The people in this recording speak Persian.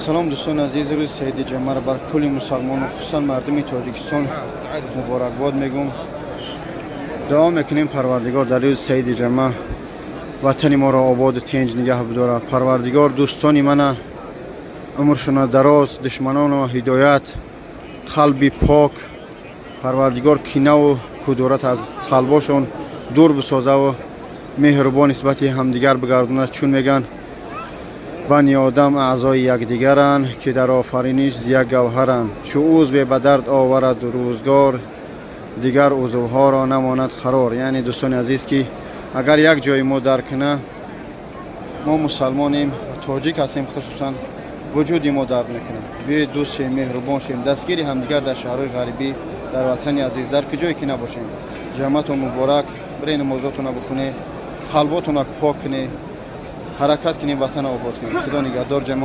سلام دوستان عزیز، روز سعید جمعه را بر کل مسلمان و خصوصا مردم تاجیکستان مبارکباد میگم. دعا میکنیم پروردگار در روز سعید جمعه وطن ما را آباد و تنج نگه بداره. پروردگار دوستان من عمرشون دراز، دشمنان و هدایت، قلب پاک، پروردگار کینه و کدورت از قلبشون دور بسازه و مهربان نسبت همدیگر بگردونه. چون میگن بنی آدم اعضای یکدیگرند که در آفرینش ز یک گوهرند. چو عضو به درد آورد روزگار، دیگر عضوها را نماند قرار. یعنی دوستان عزیز که اگر یک جای ما درک کنه، ما مسلمانیم و تاجیک هستیم، خصوصا وجود ما درک میکنه. به دوست شیم، مهربان شیم، دستگیری همدیگر در شهرهای غریبی در وطن عزیز در کجایی که نباشیم. جمعتون مبارک. برای نمازاتون بخونید، قلباتون پاک کنید، حرکت کنید، وطن آباد کنید. خدا نگهدار جماعت.